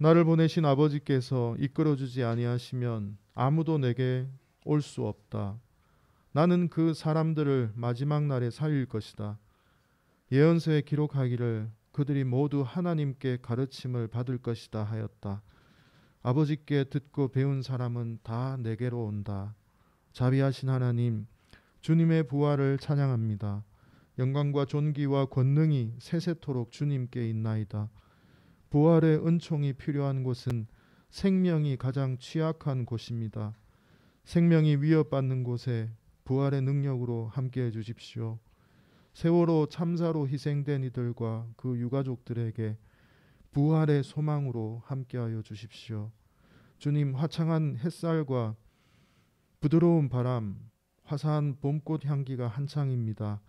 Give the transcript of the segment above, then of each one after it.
나를 보내신 아버지께서 이끌어주지 아니하시면 아무도 내게 올 수 없다. 나는 그 사람들을 마지막 날에 살릴 것이다. 예언서에 기록하기를 그들이 모두 하나님께 가르침을 받을 것이다 하였다. 아버지께 듣고 배운 사람은 다 내게로 온다. 자비하신 하나님, 주님의 부활을 찬양합니다. 영광과 존귀와 권능이 세세토록 주님께 있나이다. 부활의 은총이 필요한 곳은 생명이 가장 취약한 곳입니다. 생명이 위협받는 곳에 부활의 능력으로 함께해 주십시오. 세월호 참사로 희생된 이들과 그 유가족들에게 부활의 소망으로 함께하여 주십시오. 주님, 화창한 햇살과 부드러운 바람, 화사한 봄꽃 향기가 한창입니다.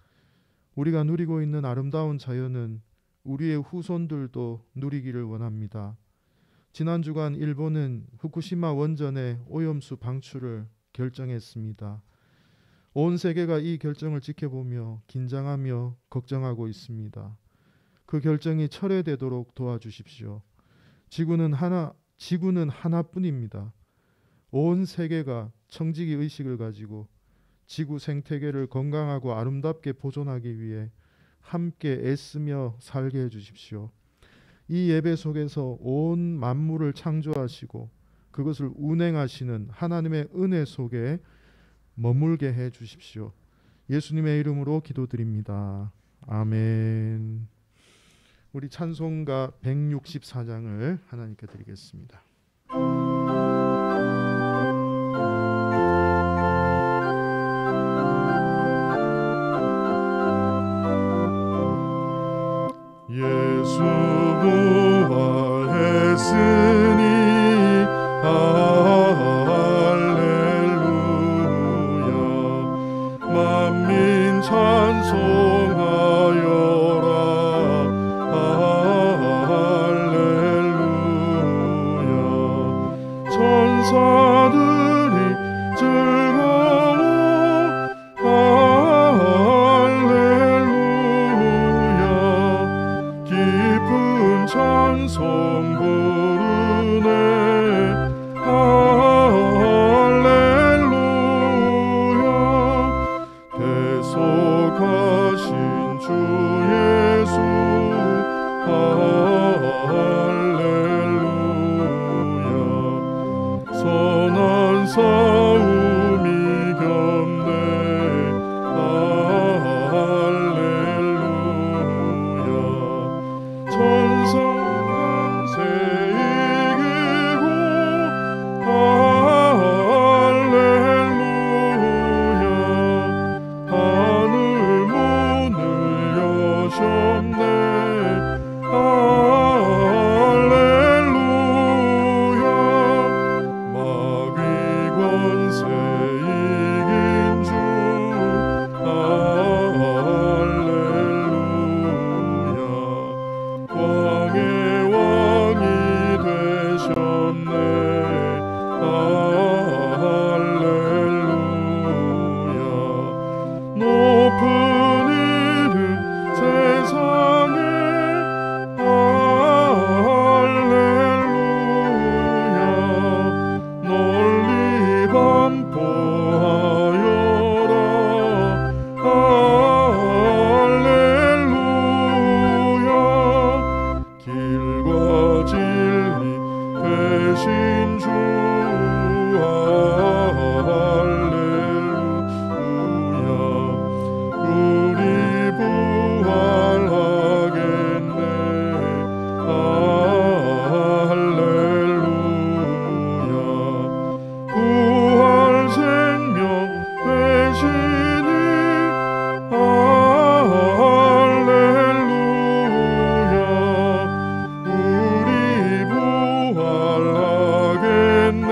우리가 누리고 있는 아름다운 자연은 우리의 후손들도 누리기를 원합니다. 지난 주간 일본은 후쿠시마 원전의 오염수 방출을 결정했습니다. 온 세계가 이 결정을 지켜보며 긴장하며 걱정하고 있습니다. 그 결정이 철회되도록 도와주십시오. 지구는 하나뿐입니다. 온 세계가 청지기 의식을 가지고 지구 생태계를 건강하고 아름답게 보존하기 위해 함께 애쓰며 살게 해주십시오. 이 예배 속에서 온 만물을 창조하시고 그것을 운행하시는 하나님의 은혜 속에 머물게 해 주십시오. 예수님의 이름으로 기도드립니다. 아멘. 우리 찬송가 164장을 하나님께 드리겠습니다. 예수 부활했으니 할렐루야. 만민 찬송하여라. 할렐루야. 천사들이 즐거워 찬송 부르네. 할렐루야. 대속하신 주 예수. 할렐루야. 선한 싸움 이겼네. 할렐루야. 천사 만세 이기고 할렐루야. 하늘 문을 여셨네. 할렐루야. 마귀 권세 이긴 주. 왕의 왕이 되셨네. 할렐루야. 높은 이름 세상에. 할렐루야. 널리 반포하여라. 길과 진리 되신 주. 할렐루야. 우리 부활하겠네. 할렐루야. 부활 생명 되시니. 우리 부활하겠네.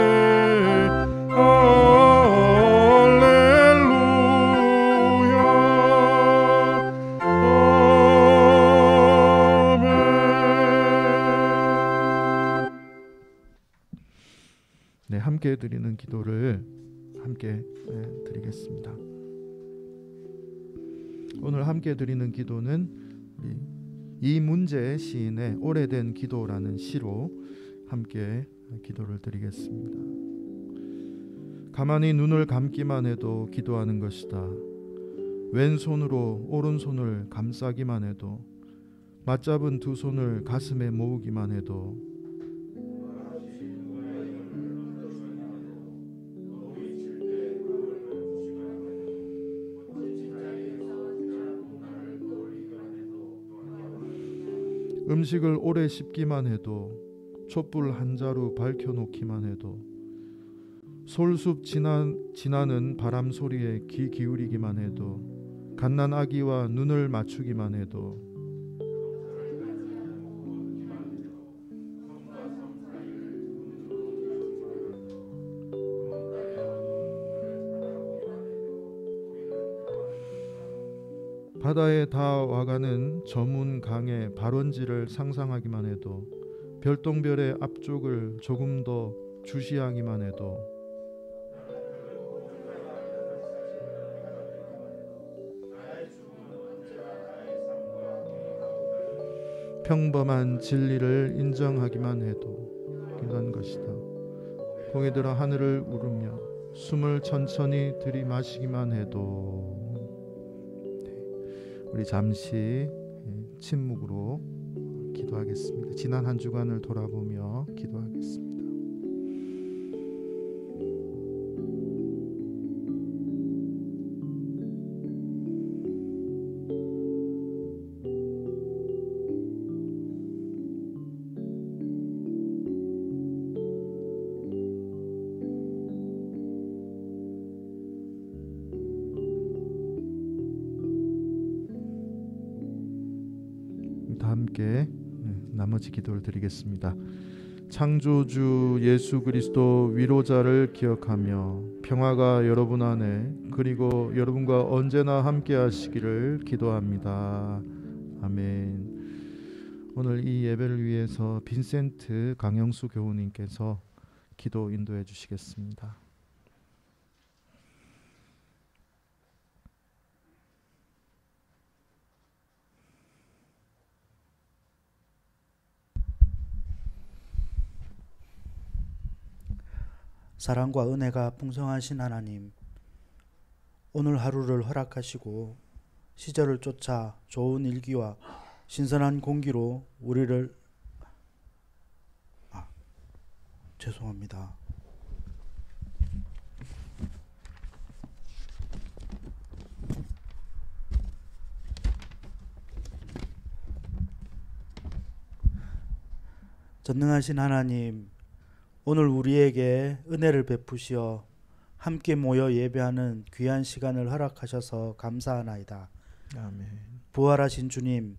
할렐루야. 아멘. 네, 함께 드리는 기도를 함께 드리겠습니다. 오늘 함께 드리는 기도는 이문재 시인의 오래된 기도라는 시로 함께 기도를 드리겠습니다. 가만히 눈을 감기만 해도 기도하는 것이다. 왼손으로 오른손을 감싸기만 해도, 맞잡은 두 손을 가슴에 모으기만 해도, 음식을 오래 씹기만 해도, 촛불 한 자루 밝혀놓기만 해도, 솔숲 지나는 바람 소리에 귀 기울이기만 해도, 갓난 아기와 눈을 맞추기만 해도, 바다에 다 와가는 저문 강의 발원지를 상상하기만 해도, 별똥별의 앞쪽을 조금 더 주시하기만 해도, 평범한 진리를 인정하기만 해도 기도한 것이다. 공이 들어 하늘을 우르며 숨을 천천히 들이마시기만 해도. 우리 잠시 침묵으로 기도하겠습니다. 지난 한 주간을 돌아보며 기도하겠습니다. 다 함께 나머지 기도를 드리겠습니다. 창조주 예수 그리스도 위로자를 기억하며 평화가 여러분 안에 그리고 여러분과 언제나 함께 하시기를 기도합니다. 아멘. 오늘 이 예배를 위해서 빈센트 강영수 교우님께서 기도 인도해 주시겠습니다. 사랑과 은혜가 풍성하신 하나님, 오늘 하루를 허락하시고 시절을 쫓아 좋은 일기와 신선한 공기로 우리를 죄송합니다. 전능하신 하나님, 오늘 우리에게 은혜를 베푸시어 함께 모여 예배하는 귀한 시간을 허락하셔서 감사하나이다. 아멘. 부활하신 주님,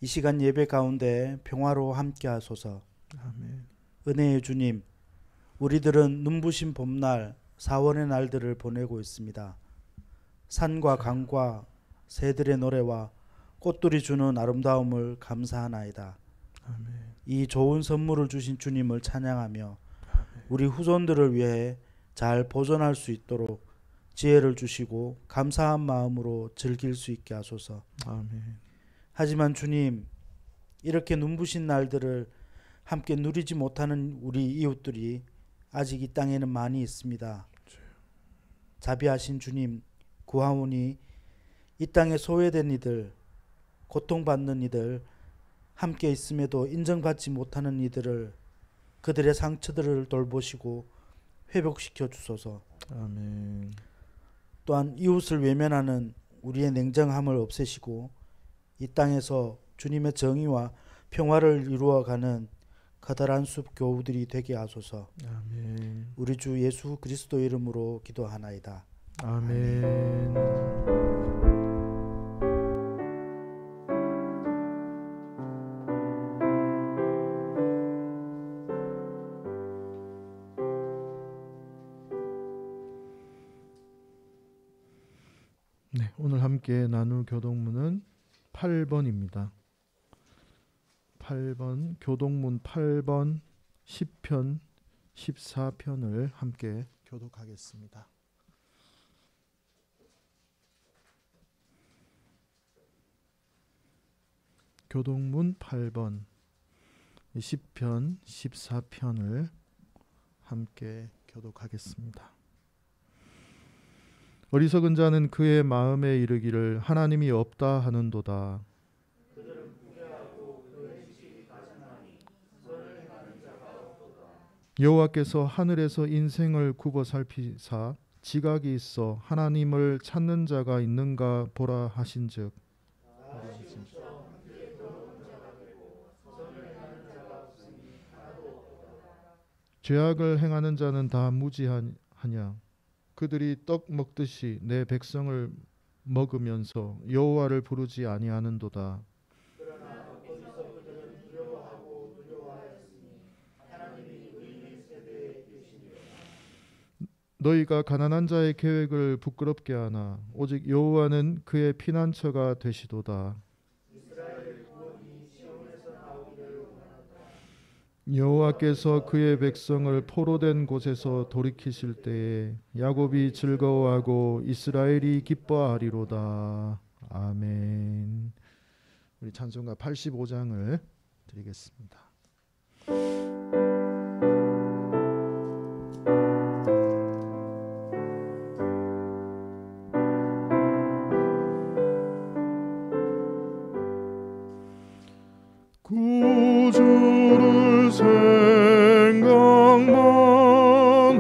이 시간 예배 가운데 평화로 함께 하소서. 아멘. 은혜의 주님, 우리들은 눈부신 봄날 4월의 날들을 보내고 있습니다. 산과 강과 새들의 노래와 꽃들이 주는 아름다움을 감사하나이다. 아멘. 이 좋은 선물을 주신 주님을 찬양하며 우리 후손들을 위해 잘 보존할 수 있도록 지혜를 주시고 감사한 마음으로 즐길 수 있게 하소서. 아멘. 하지만 주님, 이렇게 눈부신 날들을 함께 누리지 못하는 우리 이웃들이 아직 이 땅에는 많이 있습니다. 자비하신 주님, 구하오니 이 땅에 소외된 이들, 고통받는 이들, 함께 있음에도 인정받지 못하는 이들을, 그들의 상처들을 돌보시고 회복시켜 주소서. 아멘. 또한 이웃을 외면하는 우리의 냉정함을 없애시고 이 땅에서 주님의 정의와 평화를 이루어가는 커다란 숲 교우들이 되게 하소서. 아멘. 우리 주 예수 그리스도 이름으로 기도하나이다. 아멘. 네, 오늘 함께 나눌 교동문은 8번입니다. 8번 교동문 8번 10편 14편을 함께 교독하겠습니다. 교동문 8번 시편 14편을 함께 교독하겠습니다. 어리석은 자는 그의 마음에 이르기를 하나님이 없다 하는도다. 여호와께서 하늘에서 인생을 굽어 살피사 지각이 있어 하나님을 찾는 자가 있는가 보라 하신즉 죄악을 행하는 자는 다 무지하냐. 그들이 떡 먹듯이 내 백성을 먹으면서 여호와를 부르지 아니하는도다. 너희가 가난한 자의 계획을 부끄럽게 하나 오직 여호와는 그의 피난처가 되시도다. 여호와께서 그의 백성을 포로된 곳에서 돌이키실 때에 야곱이 즐거워하고 이스라엘이 기뻐하리로다. 아멘. 우리 찬송가 85장을 드리겠습니다. 구주를 생각만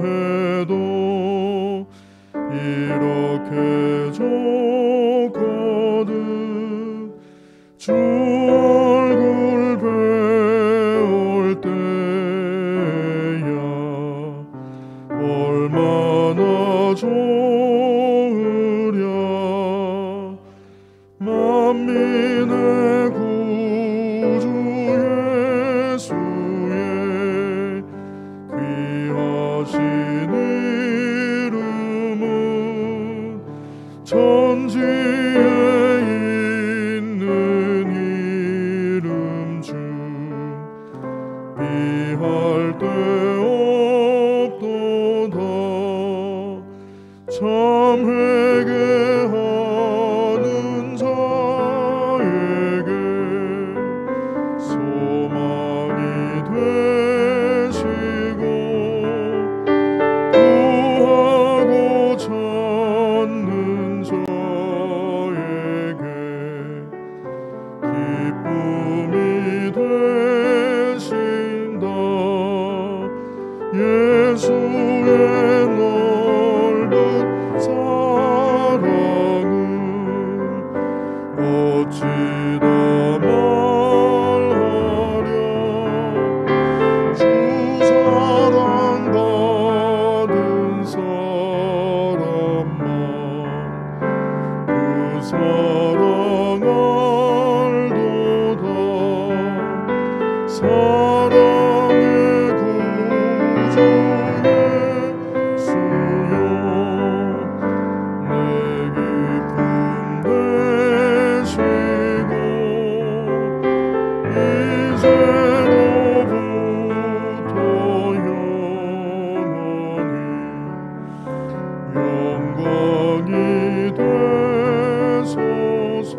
해도 이렇게 좋거든. 주 얼굴 배울 때야 얼마나 좋으랴. 만민의 구주 예수의 귀하신 이름은 천지에 있는 이름 중 비할 데 없도다. 참 회개하는 자에게 소망이 되시고 구하고 찾는 자에게 기쁨이 되신다. 예수의 넓은 사랑은 어찌다 말하랴. 주 사랑받은 사람만 그 사랑 알도다. 사랑의 구주 예수여 내 기쁨 되시고 이제로부터 영원히 되소서.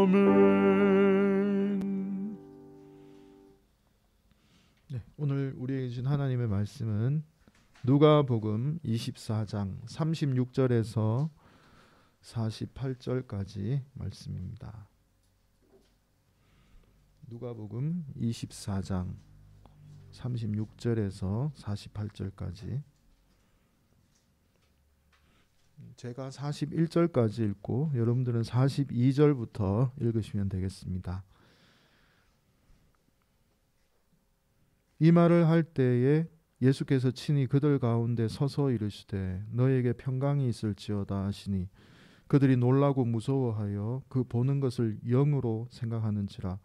아멘. 네, 오늘 우리에게 주신 하나님의 말씀은 누가복음 24장 36절에서 48절까지 말씀입니다. 누가복음 24장 36절에서 48절까지. 제가 41절까지 읽고 여러분들은 42절부터 읽으시면 되겠습니다. 이 말을 할 때에 예수께서 친히 그들 가운데 서서 이르시되 너에게 평강이 있을지어다 하시니 그들이 놀라고 무서워하여 그 보는 것을 영으로 생각하는지라.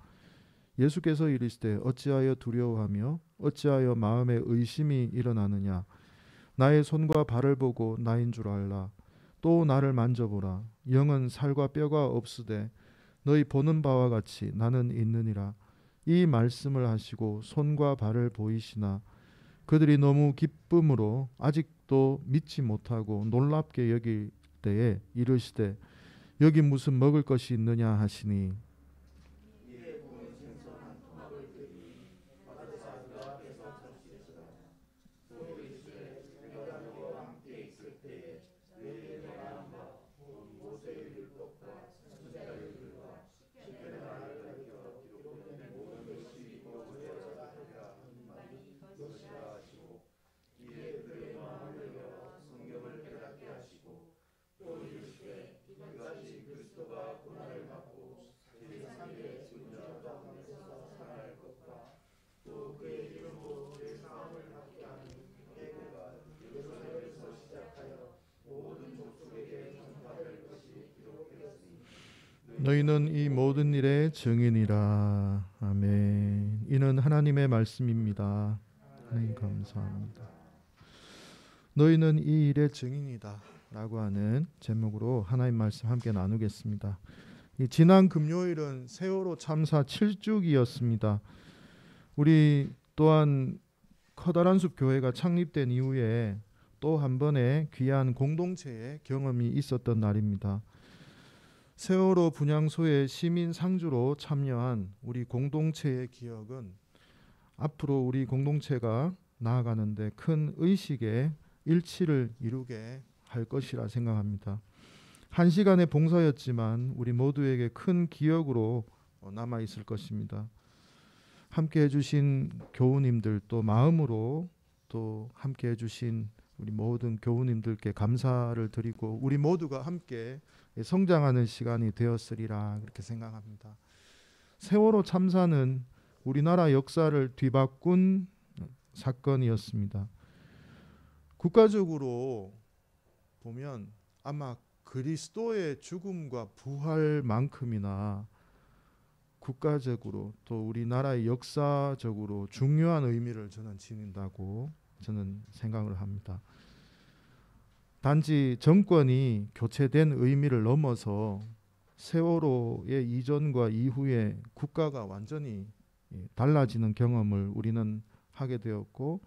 예수께서 이르시되 어찌하여 두려워하며 어찌하여 마음에 의심이 일어나느냐. 나의 손과 발을 보고 나인 줄 알라. 또 나를 만져보라. 영은 살과 뼈가 없으되 너희 보는 바와 같이 나는 있느니라. 이 말씀을 하시고 손과 발을 보이시나 그들이 너무 기쁨으로 아직도 믿지 못하고 놀랍게 여길 때에 이르시되 여기 무슨 먹을 것이 있느냐 하시니 너희는 이 모든 일의 증인이라. 아멘. 이는 하나님의 말씀입니다. 하나님 감사합니다. 너희는 이 일의 증인이다 라고 하는 제목으로 하나님 말씀 함께 나누겠습니다. 지난 금요일은 세월호 참사 7주기였습니다. 우리 또한 커다란 숲 교회가 창립된 이후에 또 한 번의 귀한 공동체의 경험이 있었던 날입니다. 세월호 분향소의 시민 상주로 참여한 우리 공동체의 기억은 앞으로 우리 공동체가 나아가는데 큰 의식의 일치를 이루게 할 것이라 생각합니다. 한 시간의 봉사였지만 우리 모두에게 큰 기억으로 남아 있을 것입니다. 함께 해주신 교우님들 또 마음으로 또 함께 해주신 우리 모든 교우님들께 감사를 드리고 우리 모두가 함께 성장하는 시간이 되었으리라 그렇게 생각합니다. 세월호 참사는 우리나라 역사를 뒤바꾼 사건이었습니다. 국가적으로 보면 아마 그리스도의 죽음과 부활만큼이나 국가적으로 또 우리나라의 역사적으로 중요한 의미를 저는 지닌다고 저는 생각을 합니다. 단지 정권이 교체된 의미를 넘어서 세월호의 이전과 이후에 국가가 완전히 달라지는 경험을 우리는 하게 되었고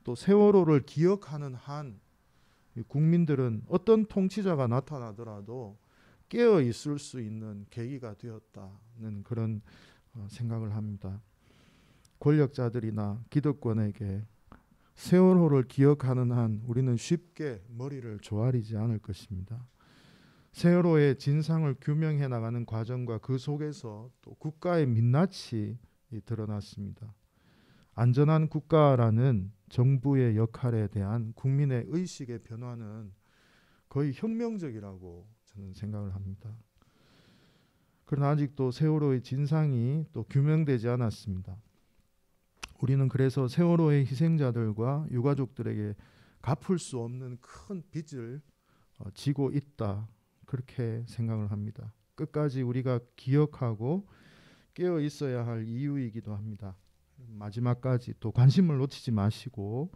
또 세월호를 기억하는 한 국민들은 어떤 통치자가 나타나더라도 깨어 있을 수 있는 계기가 되었다는 그런 생각을 합니다. 권력자들이나 기득권에게 세월호를 기억하는 한 우리는 쉽게 머리를 조아리지 않을 것입니다. 세월호의 진상을 규명해 나가는 과정과 그 속에서 또 국가의 민낯이 드러났습니다. 안전한 국가라는 정부의 역할에 대한 국민의 의식의 변화는 거의 혁명적이라고 저는 생각을 합니다. 그러나 아직도 세월호의 진상이 또 규명되지 않았습니다. 우리는 그래서 세월호의 희생자들과 유가족들에게 갚을 수 없는 큰 빚을 지고 있다 그렇게 생각을 합니다. 끝까지 우리가 기억하고 깨어 있어야 할 이유이기도 합니다. 마지막까지 또 관심을 놓치지 마시고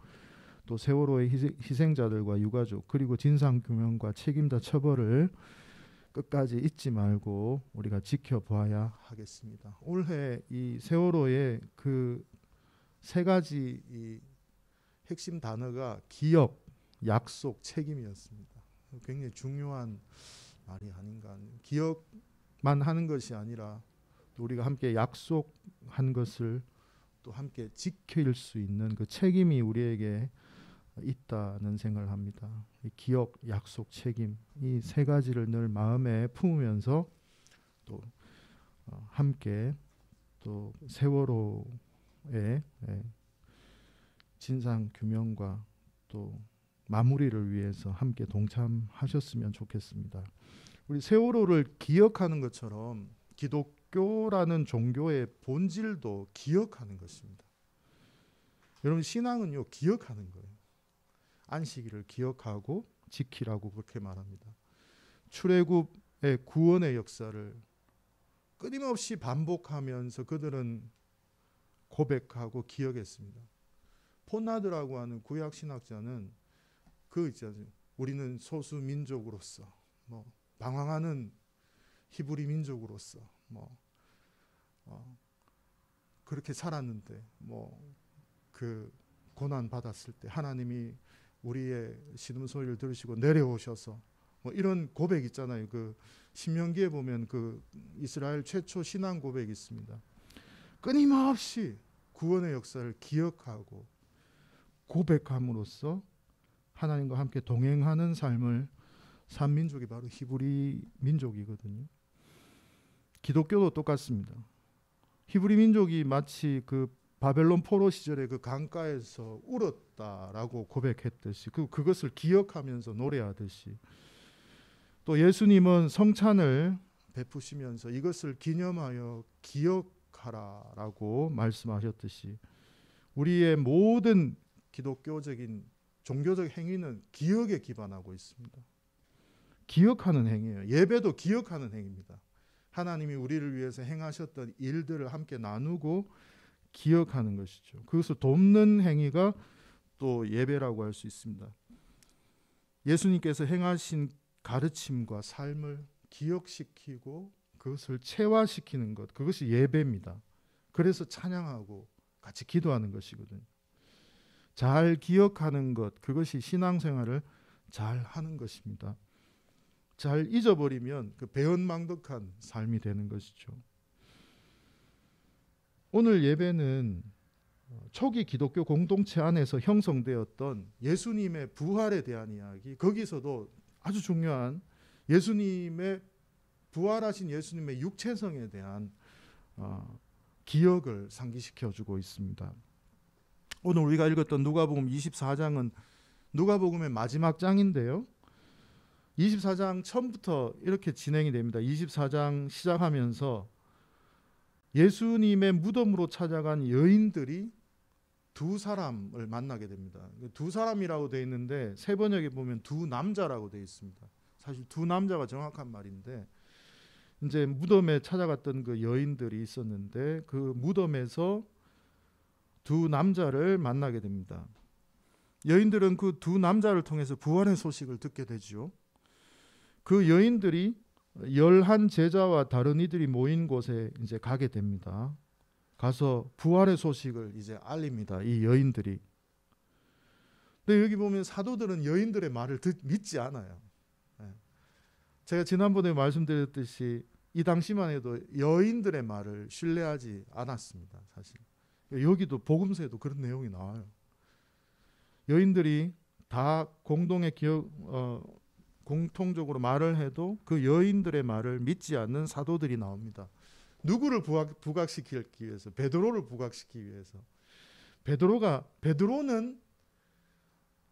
또 세월호의 희생자들과 유가족 그리고 진상규명과 책임자 처벌을 끝까지 잊지 말고 우리가 지켜보아야 하겠습니다. 올해 이 세월호의 그 세 가지 이 핵심 단어가 기억, 약속, 책임이었습니다. 굉장히 중요한 말이 아닌가. 기억만 하는 것이 아니라 또 우리가 함께 약속한 것을 또 함께 지킬 수 있는 그 책임이 우리에게 있다는 생각을 합니다. 이 기억, 약속, 책임 이 세 가지를 늘 마음에 품으면서 또 함께 또 세월호의 진상 규명과 또 마무리를 위해서 함께 동참하셨으면 좋겠습니다. 우리 세월호를 기억하는 것처럼 기독교라는 종교의 본질도 기억하는 것입니다. 여러분 신앙은요 기억하는 거예요. 안식일을 기억하고 지키라고 그렇게 말합니다. 출애굽의 구원의 역사를 끊임없이 반복하면서 그들은 고백하고 기억했습니다. 폰나드라고 하는 구약 신학자는 그 있잖아요. 우리는 소수 민족으로서 방황하는 히브리 민족으로서 그렇게 살았는데 그 고난 받았을 때 하나님이 우리의 신음소리를 들으시고 내려오셔서 뭐 이런 고백 있잖아요. 그 신명기에 보면 그 이스라엘 최초 신앙 고백이 있습니다. 끊임없이 구원의 역사를 기억하고 고백함으로써 하나님과 함께 동행하는 삶을 산 민족이 바로 히브리 민족이거든요. 기독교도 똑같습니다. 히브리 민족이 마치 그 바벨론 포로 시절에 그 강가에서 울었다라고 고백했듯이 그것을 기억하면서 노래하듯이 또 예수님은 성찬을 베푸시면서 이것을 기념하여 기억하라라고 말씀하셨듯이 우리의 모든 기독교적인 종교적 행위는 기억에 기반하고 있습니다. 기억하는 행위예요. 예배도 기억하는 행위입니다. 하나님이 우리를 위해서 행하셨던 일들을 함께 나누고 기억하는 것이죠. 그것을 돕는 행위가 또 예배라고 할 수 있습니다. 예수님께서 행하신 가르침과 삶을 기억시키고 그것을 체화시키는 것, 그것이 예배입니다. 그래서 찬양하고 같이 기도하는 것이거든요. 잘 기억하는 것, 그것이 신앙생활을 잘 하는 것입니다. 잘 잊어버리면 그 배은망덕한 삶이 되는 것이죠. 오늘 예배는 초기 기독교 공동체 안에서 형성되었던 예수님의 부활에 대한 이야기, 거기서도 아주 중요한 예수님의 부활하신 예수님의 육체성에 대한 기억을 상기시켜주고 있습니다. 오늘 우리가 읽었던 누가복음 24장은 누가복음의 마지막 장인데요. 24장 처음부터 이렇게 진행이 됩니다. 24장 시작하면서 예수님의 무덤으로 찾아간 여인들이 두 사람을 만나게 됩니다. 두 사람이라고 되어 있는데 세 번역에 보면 두 남자라고 되어 있습니다. 사실 두 남자가 정확한 말인데 이제 무덤에 찾아갔던 그 여인들이 있었는데 그 무덤에서 두 남자를 만나게 됩니다. 여인들은 그 두 남자를 통해서 부활의 소식을 듣게 되죠. 그 여인들이 11 제자와 다른 이들이 모인 곳에 이제 가게 됩니다. 가서 부활의 소식을 이제 알립니다. 이 여인들이. 근데 여기 보면 사도들은 여인들의 말을 믿지 않아요. 제가 지난번에 말씀드렸듯이 이 당시만 해도 여인들의 말을 신뢰하지 않았습니다. 사실 여기도 복음서에도 그런 내용이 나와요. 여인들이 다 공통적으로 말을 해도 그 여인들의 말을 믿지 않는 사도들이 나옵니다. 누구를 부각시키기 위해서? 베드로를 부각시키기 위해서. 베드로는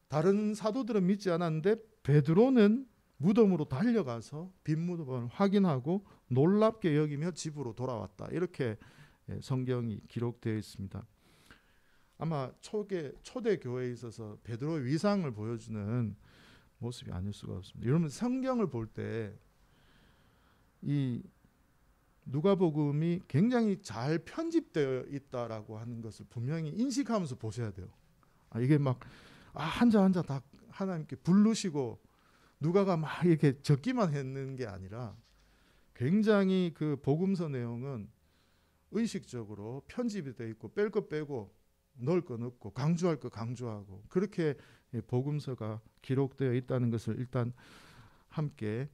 다른 사도들은 믿지 않았는데 베드로는 무덤으로 달려가서 빈 무덤을 확인하고 놀랍게 여기며 집으로 돌아왔다. 이렇게 성경이 기록되어 있습니다. 아마 초대 교회에 있어서 베드로의 위상을 보여주는 모습이 아닐 수가 없습니다. 여러분 성경을 볼 때 이 누가복음이 굉장히 잘 편집되어 있다라고 하는 것을 분명히 인식하면서 보셔야 돼요. 이게 막 한자 다 하나님께 부르시고 누가가 막 이렇게 적기만 했는 게 아니라 굉장히 그 복음서 내용은 의식적으로 편집이 되어 있고 뺄 거 빼고 넣을 거 넣고 강조할 거 강조하고 그렇게 복음서가 기록되어 있다는 것을 일단 함께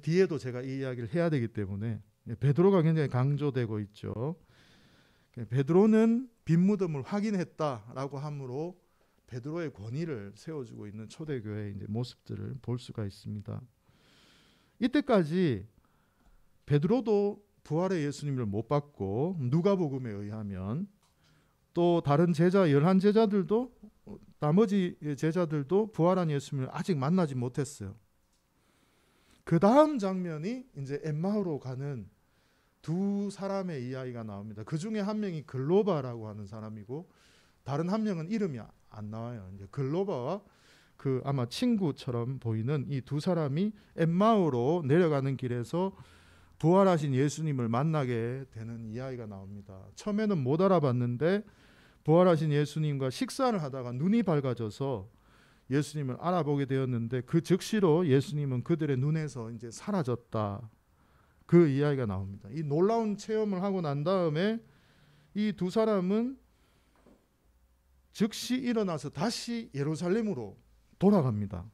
뒤에도 제가 이 이야기를 해야 되기 때문에 베드로가 굉장히 강조되고 있죠. 베드로는 빈 무덤을 확인했다라고 하므로 베드로의 권위를 세워주고 있는 초대교회의 이제 모습들을 볼 수가 있습니다. 이때까지 베드로도 부활의 예수님을 못 봤고 누가복음에 의하면 또 다른 제자 11 제자들도 나머지 제자들도 부활한 예수님을 아직 만나지 못했어요. 그 다음 장면이 이제 엠마오로 가는 두 사람의 이야기가 나옵니다. 그 중에 한 명이 글로바라고 하는 사람이고 다른 한 명은 이름이 안 나와요. 이제 글로바와 그 아마 친구처럼 보이는 이 두 사람이 엠마오로 내려가는 길에서 부활하신 예수님을 만나게 되는 이야기가 나옵니다. 처음에는 못 알아봤는데 부활하신 예수님과 식사를 하다가 눈이 밝아져서 예수님을 알아보게 되었는데 그 즉시로 예수님은 그들의 눈에서 이제 사라졌다. 그 이야기가 나옵니다. 이 놀라운 체험을 하고 난 다음에 이 두 사람은 즉시 일어나서 다시 예루살렘으로 돌아갑니다.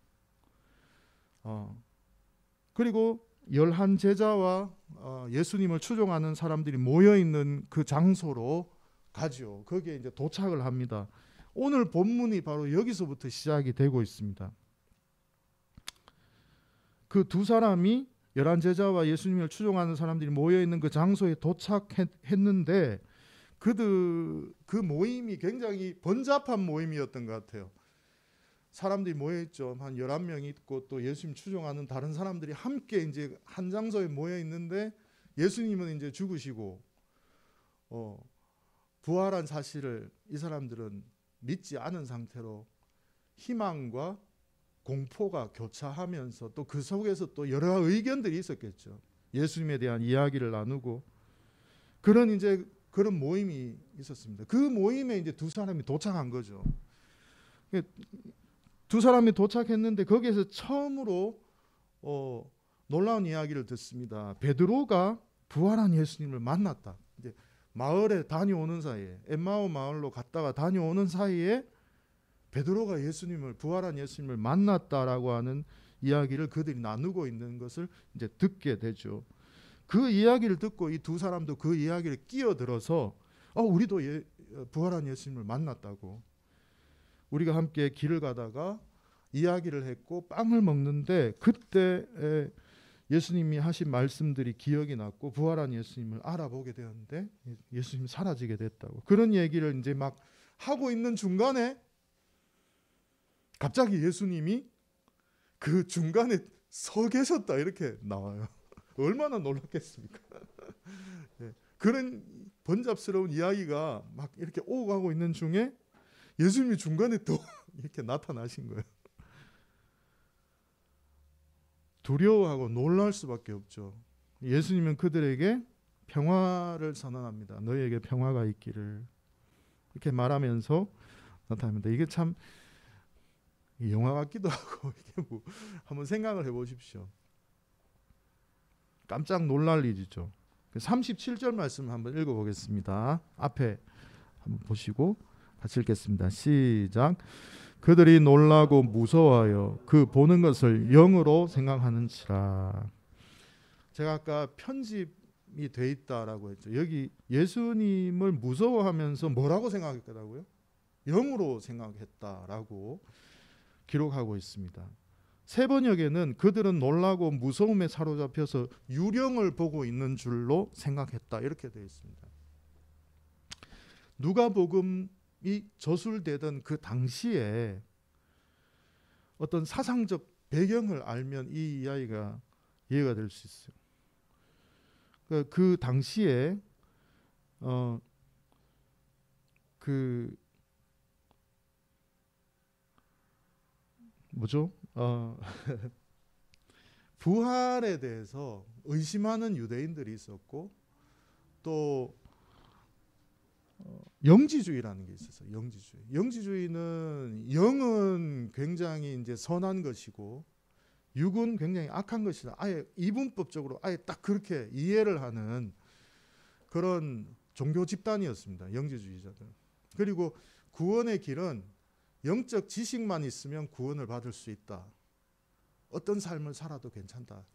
그리고 11 제자와 예수님을 추종하는 사람들이 모여 있는 그 장소로 가죠. 거기에 이제 도착을 합니다. 오늘 본문이 바로 여기서부터 시작이 되고 있습니다. 그 두 사람이 11 제자와 예수님을 추종하는 사람들이 모여 있는 그 장소에 도착했는데 그 모임이 굉장히 번잡한 모임이었던 것 같아요. 사람들이 모여 있죠. 한 11명이 있고 또 예수님 추종하는 다른 사람들이 함께 이제 한 장소에 모여 있는데 예수님은 이제 죽으시고 부활한 사실을 이 사람들은 믿지 않은 상태로 희망과 공포가 교차하면서 또 그 속에서 또 여러 의견들이 있었겠죠. 예수님에 대한 이야기를 나누고 그런 모임이 있었습니다. 그 모임에 이제 두 사람이 도착한 거죠. 두 사람이 도착했는데 거기에서 처음으로 놀라운 이야기를 듣습니다. 베드로가 부활한 예수님을 만났다. 이제 마을에 다녀오는 사이에 엠마오 마을로 갔다가 다녀오는 사이에 베드로가 부활한 예수님을 만났다라고 하는 이야기를 그들이 나누고 있는 것을 이제 듣게 되죠. 그 이야기를 듣고 이 두 사람도 그 이야기를 끼어들어서 우리도 부활한 예수님을 만났다고. 우리가 함께 길을 가다가 이야기를 했고 빵을 먹는데 그때 예수님이 하신 말씀들이 기억이 났고 부활한 예수님을 알아보게 되었는데 예수님이 사라지게 됐다고. 그런 얘기를 이제 막 하고 있는 중간에 갑자기 예수님이 그 중간에 서 계셨다 이렇게 나와요. 얼마나 놀랐겠습니까? 그런 번잡스러운 이야기가 막 이렇게 오고 가고 있는 중에 예수님이 중간에 또 이렇게 나타나신 거예요. 두려워하고 놀랄 수밖에 없죠. 예수님은 그들에게 평화를 선언합니다. 너희에게 평화가 있기를 이렇게 말하면서 나타납니다. 이게 참 영화 같기도 하고 이게 뭐 한번 생각을 해보십시오. 깜짝 놀랄 일이죠. 37절 말씀 한번 읽어보겠습니다. 앞에 한번 보시고 같이 읽겠습니다. 시작. 그들이 놀라고 무서워하여 그 보는 것을 영으로 생각하는지라. 제가 아까 편집이 돼 있다라고 했죠. 여기 예수님을 무서워하면서 뭐라고 생각했다고요? 영으로 생각했다라고 기록하고 있습니다. 세 번역에는 그들은 놀라고 무서움에 사로잡혀서 유령을 보고 있는 줄로 생각했다 이렇게 되어 있습니다. 누가복음이 저술되던 그 당시에 어떤 사상적 배경을 알면 이 이야기가 이해가 될 수 있어요. 그 당시에 부활에 대해서 의심하는 유대인들이 있었고 또 영지주의라는 게 있었어요. 영지주의는 영은 굉장히 이제 선한 것이고 육은 굉장히 악한 것이다. 아예 이분법적으로 아예 딱 그렇게 이해를 하는 그런 종교 집단이었습니다. 영지주의자들. 그리고 구원의 길은 영적 지식만 있으면 구원을 받을 수 있다. 어떤 삶을 살아도 괜찮다.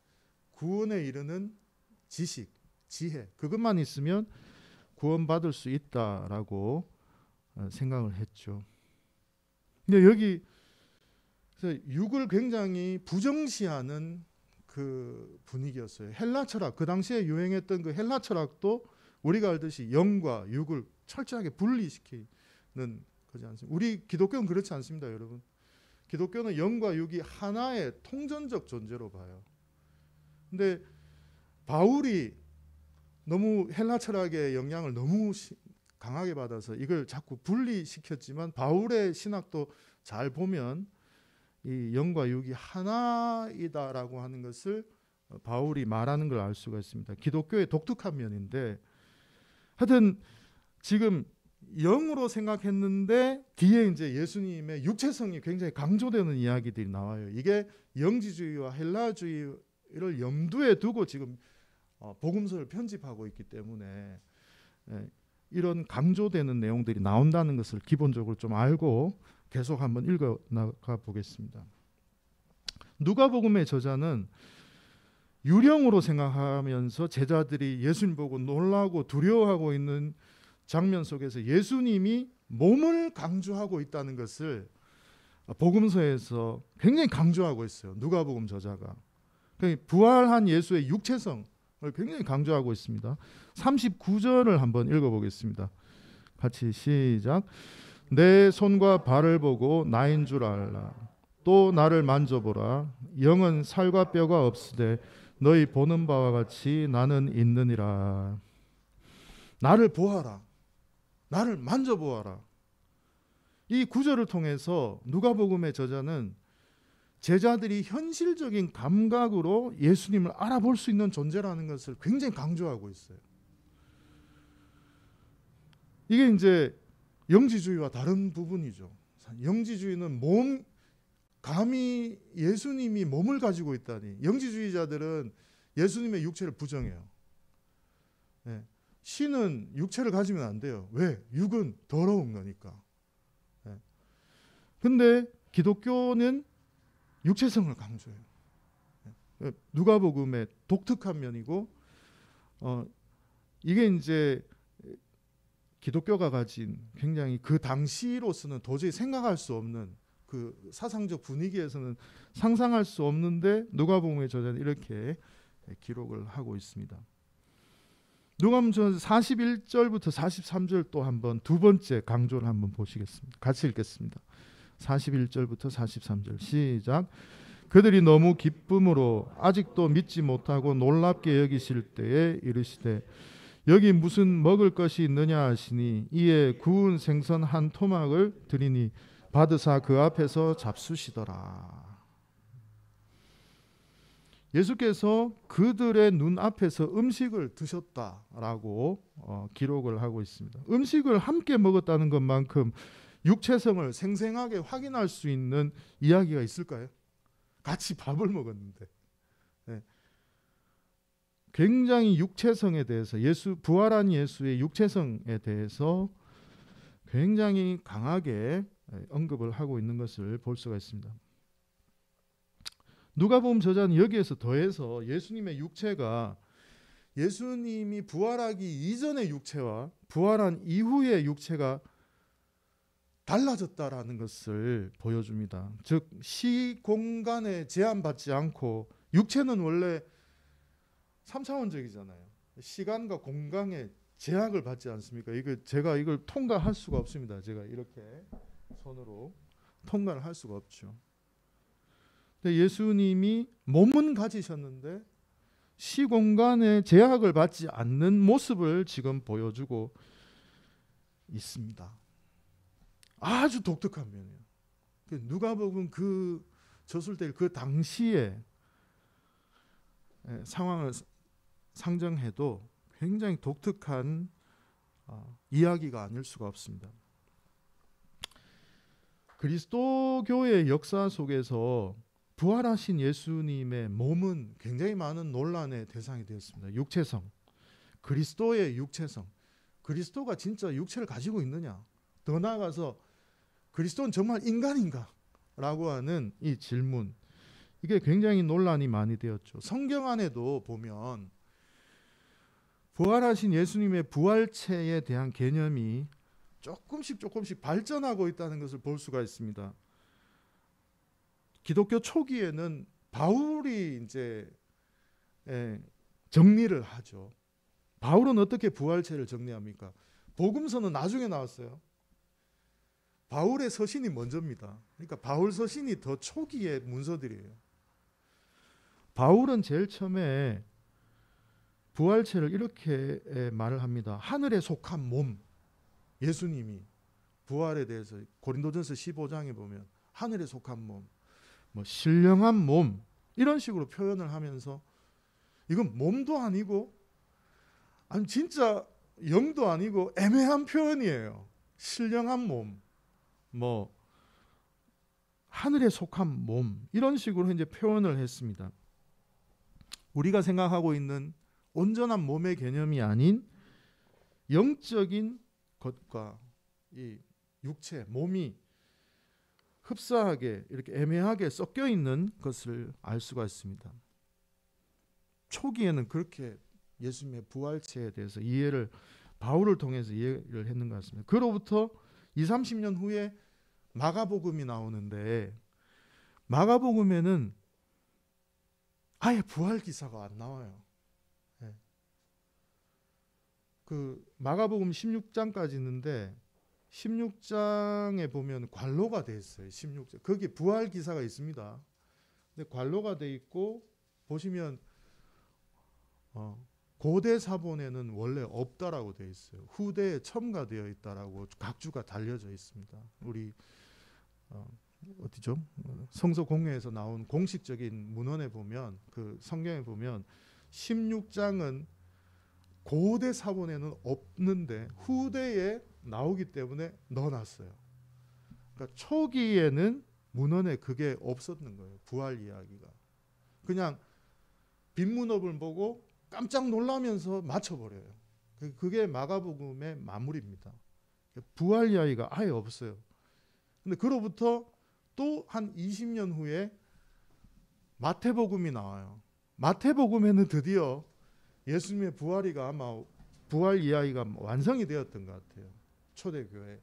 구원에 이르는 지식, 지혜 그것만 있으면 구원받을 수 있다라고 생각을 했죠. 근데 여기 육을 굉장히 부정시하는 그 분위기였어요. 헬라 철학, 그 당시에 유행했던 그 헬라 철학도 우리가 알듯이 영과 육을 철저하게 분리시키는 그렇지 않습니까? 우리 기독교는 그렇지 않습니다, 여러분. 기독교는 영과 육이 하나의 통전적 존재로 봐요. 근데 바울이 너무 헬라 철학의 영향을 너무 강하게 받아서 이걸 자꾸 분리시켰지만 바울의 신학도 잘 보면 이 영과 육이 하나이다라고 하는 것을 바울이 말하는 걸 알 수가 있습니다. 기독교의 독특한 면인데 하여튼 지금 영으로 생각했는데 뒤에 이제 예수님의 육체성이 굉장히 강조되는 이야기들이 나와요. 이게 영지주의와 헬라주의를 염두에 두고 지금 복음서를 편집하고 있기 때문에 이런 강조되는 내용들이 나온다는 것을 기본적으로 좀 알고 계속 한번 읽어 나가 보겠습니다. 누가복음의 저자는 유령으로 생각하면서 제자들이 예수님 보고 놀라고 두려워하고 있는 장면 속에서 예수님이 몸을 강조하고 있다는 것을 복음서에서 굉장히 강조하고 있어요. 누가복음 저자가 부활한 예수의 육체성을 굉장히 강조하고 있습니다. 39절을 한번 읽어보겠습니다. 같이 시작. 내 손과 발을 보고 나인 줄 알라. 또 나를 만져보라. 영은 살과 뼈가 없으되 너희 보는 바와 같이 나는 있느니라. 나를 보아라. 나를 만져보아라. 이 구절을 통해서 누가복음의 저자는 제자들이 현실적인 감각으로 예수님을 알아볼 수 있는 존재라는 것을 굉장히 강조하고 있어요. 이게 이제 영지주의와 다른 부분이죠. 영지주의는 감히 예수님이 몸을 가지고 있다니. 영지주의자들은 예수님의 육체를 부정해요. 네. 신은 육체를 가지면 안 돼요. 왜? 육은 더러운 거니까. 네. 근데 기독교는 육체성을 강조해요. 네. 누가복음의 독특한 면이고, 이게 이제 기독교가 가진 굉장히 그 당시로서는 도저히 생각할 수 없는 그 사상적 분위기에서는 상상할 수 없는데 누가복음의 저자는 이렇게 기록을 하고 있습니다. 누가복음 41절부터 43절 또 한번 두 번째 강조를 한번 보시겠습니다. 같이 읽겠습니다. 41절부터 43절 시작. 그들이 너무 기쁨으로 아직도 믿지 못하고 놀랍게 여기실 때에 이르시되 여기 무슨 먹을 것이 있느냐 하시니 이에 구운 생선 한 토막을 드리니 받으사 그 앞에서 잡수시더라. 예수께서 그들의 눈앞에서 음식을 드셨다라고 기록을 하고 있습니다. 음식을 함께 먹었다는 것만큼 육체성을 생생하게 확인할 수 있는 이야기가 있을까요? 같이 밥을 먹었는데. 네. 굉장히 육체성에 대해서 부활한 예수의 육체성에 대해서 굉장히 강하게 언급을 하고 있는 것을 볼 수가 있습니다. 누가복음 저자는 여기에서 더해서 예수님의 육체가 예수님이 부활하기 이전의 육체와 부활한 이후의 육체가 달라졌다라는 것을 보여줍니다. 즉 시공간에 제한받지 않고 육체는 원래 3차원적이잖아요. 시간과 공간에 제약을 받지 않습니까? 제가 이걸 통과할 수가 없습니다. 제가 이렇게 손으로 통과를 할 수가 없죠. 근데 예수님이 몸은 가지셨는데 시공간에 제약을 받지 않는 모습을 지금 보여주고 있습니다. 아주 독특한 면이에요. 누가복음 그 저술될 그 당시의 상황을 상정해도 굉장히 독특한 이야기가 아닐 수가 없습니다. 그리스도교의 역사 속에서 부활하신 예수님의 몸은 굉장히 많은 논란의 대상이 되었습니다. 육체성, 그리스도의 육체성, 그리스도가 진짜 육체를 가지고 있느냐? 더 나아가서 그리스도는 정말 인간인가? 라고 하는 이 질문, 이게 굉장히 논란이 많이 되었죠. 성경 안에도 보면 부활하신 예수님의 부활체에 대한 개념이 조금씩 발전하고 있다는 것을 볼 수가 있습니다. 기독교 초기에는 바울이 이제 정리를 하죠. 바울은 어떻게 부활체를 정리합니까? 복음서는 나중에 나왔어요. 바울의 서신이 먼저입니다. 그러니까 바울 서신이 더 초기의 문서들이에요. 바울은 제일 처음에 부활체를 이렇게 말을 합니다. 하늘에 속한 몸, 예수님이 부활에 대해서 고린도전서 15장에 보면 하늘에 속한 몸, 신령한 몸, 이런 식으로 표현을 하면서 이건 몸도 아니고 아니 진짜 영도 아니고 애매한 표현이에요. 신령한 몸, 하늘에 속한 몸, 이런 식으로 이제 표현을 했습니다. 우리가 생각하고 있는 온전한 몸의 개념이 아닌 영적인 것과 이 육체, 몸이 흡사하게 이렇게 애매하게 섞여 있는 것을 알 수가 있습니다. 초기에는 그렇게 예수님의 부활체에 대해서 이해를 바울을 통해서 이해를 했는 것 같습니다. 그로부터 20-30년 후에 마가복음이 나오는데 마가복음에는 아예 부활 기사가 안 나와요. 네. 그 마가복음 16장까지 있는데 16장에 보면 관로가 돼 있어요. 16장. 거기 부활 기사가 있습니다. 근데 관로가 돼 있고 보시면 고대 사본에는 원래 없다라고 돼 있어요. 후대에 첨가되어 있다라고 각주가 달려져 있습니다. 우리 어디죠? 성서 공회에서 나온 공식적인 문헌에 보면 그 성경에 보면 16장은 고대 사본에는 없는데 후대에 나오기 때문에 넣어놨어요. 그러니까 초기에는 문헌에 그게 없었는 거예요. 부활 이야기가. 그냥 빈문업을 보고 깜짝 놀라면서 맞춰버려요. 그게 마가복음의 마무리입니다. 부활 이야기가 아예 없어요. 근데 그로부터 또 한 20년 후에 마태복음이 나와요. 마태복음에는 드디어 예수님의 부활이가 아마 부활 이야기가 완성이 되었던 것 같아요. 초대교회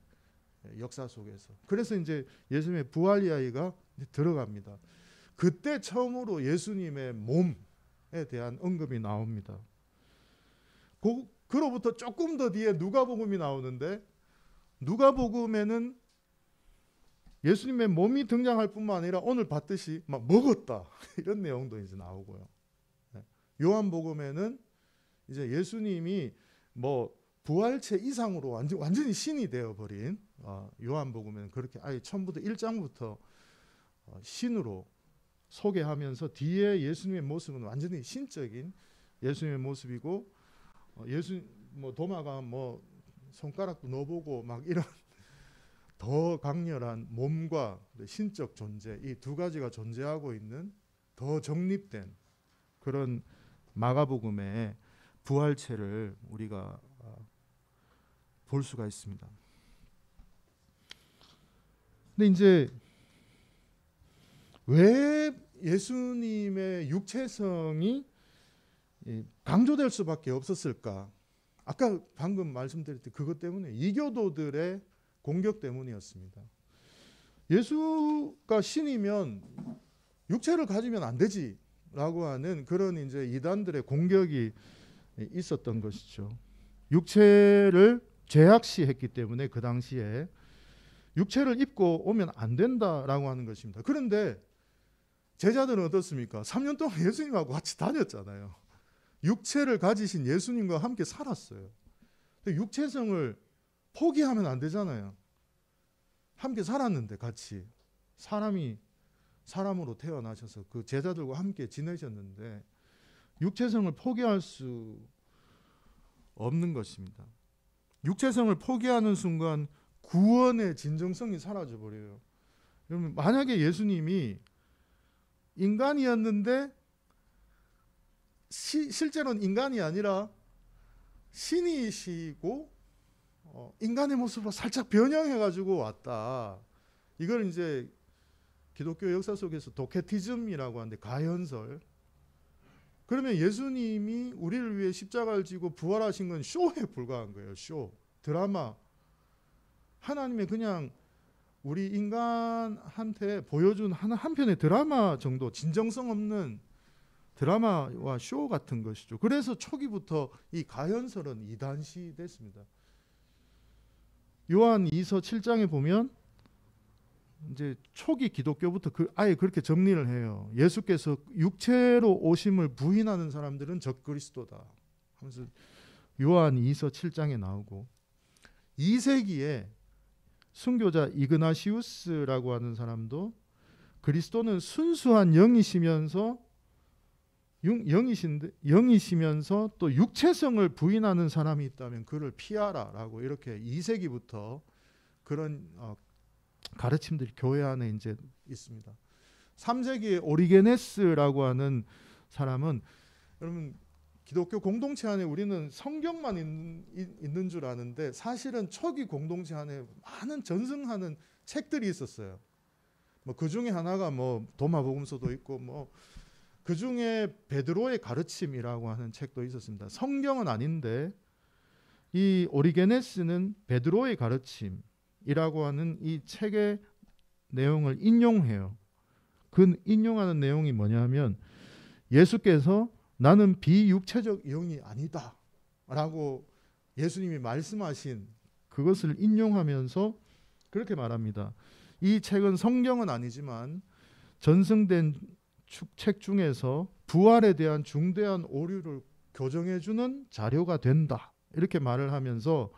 역사 속에서. 그래서 이제 예수님의 부활 이야기가 들어갑니다. 그때 처음으로 예수님의 몸에 대한 언급이 나옵니다. 그로부터 조금 더 뒤에 누가복음이 나오는데 누가복음에는 예수님의 몸이 등장할 뿐만 아니라 오늘 봤듯이 막 먹었다 이런 내용도 이제 나오고요. 요한복음에는 이제 예수님이 뭐 부활체 이상으로 완전히 신이 되어버린 요한복음에는 그렇게 아예 처음부터 1장부터 신으로 소개하면서 뒤에 예수님의 모습은 완전히 신적인 예수님의 모습이고 예수 뭐 도마가 뭐 손가락도 넣어보고 막 이런 더 강렬한 몸과 신적 존재 이 두 가지가 존재하고 있는 더 정립된 그런 마가복음의 부활체를 우리가 볼 수가 있습니다. 근데 이제 왜 예수님의 육체성이 강조될 수밖에 없었을까? 아까 방금 말씀드렸듯이 그것 때문에 이교도들의 공격 때문이었습니다. 예수가 신이면 육체를 가지면 안 되지라고 하는 그런 이제 이단들의 공격이 있었던 것이죠. 육체를 죄악시했기 때문에 그 당시에 육체를 입고 오면 안 된다라고 하는 것입니다. 그런데 제자들은 어떻습니까? 3년 동안 예수님하고 같이 다녔잖아요. 육체를 가지신 예수님과 함께 살았어요. 근데 육체성을 포기하면 안 되잖아요. 함께 살았는데 같이 사람이 사람으로 태어나셔서 그 제자들과 함께 지내셨는데 육체성을 포기할 수 없는 것입니다. 육체성을 포기하는 순간 구원의 진정성이 사라져 버려요. 여러분 만약에 예수님이 인간이었는데 실제로는 인간이 아니라 신이시고 인간의 모습으로 살짝 변형해가지고 왔다. 이걸 이제 기독교 역사 속에서 도케티즘이라고 하는데 가현설. 그러면 예수님이 우리를 위해 십자가를 지고 부활하신 건 쇼에 불과한 거예요. 쇼, 드라마. 하나님의 그냥 우리 인간한테 보여준 한 편의 드라마 정도, 진정성 없는 드라마와 쇼 같은 것이죠. 그래서 초기부터 이 가현설은 이단시 됐습니다. 요한 2서 7장에 보면 이제 초기 기독교부터 아예 그렇게 정리를 해요. 예수께서 육체로 오심을 부인하는 사람들은 적그리스도다 하면서 요한 2서 7장에 나오고 2세기에 순교자 이그나시우스라고 하는 사람도 그리스도는 순수한 영이시면서 또 육체성을 부인하는 사람이 있다면 그를 피하라라고 이렇게 2세기부터 그런 가르침들이 교회 안에 이제 있습니다. 3세기에 오리게네스라고 하는 사람은 여러분 기독교 공동체 안에 우리는 성경만 있는 줄 아는데 사실은 초기 공동체 안에 많은 전승하는 책들이 있었어요. 뭐 그 중에 하나가 뭐 도마복음서도 있고 뭐 그 중에 베드로의 가르침이라고 하는 책도 있었습니다. 성경은 아닌데 이 오리게네스는 베드로의 가르침이라고 하는 이 책의 내용을 인용해요. 그 인용하는 내용이 뭐냐면 예수께서 나는 비육체적 영이 아니다 라고 예수님이 말씀하신 그것을 인용하면서 그렇게 말합니다. 이 책은 성경은 아니지만 전승된 책 중에서 부활에 대한 중대한 오류를 교정해주는 자료가 된다. 이렇게 말을 하면서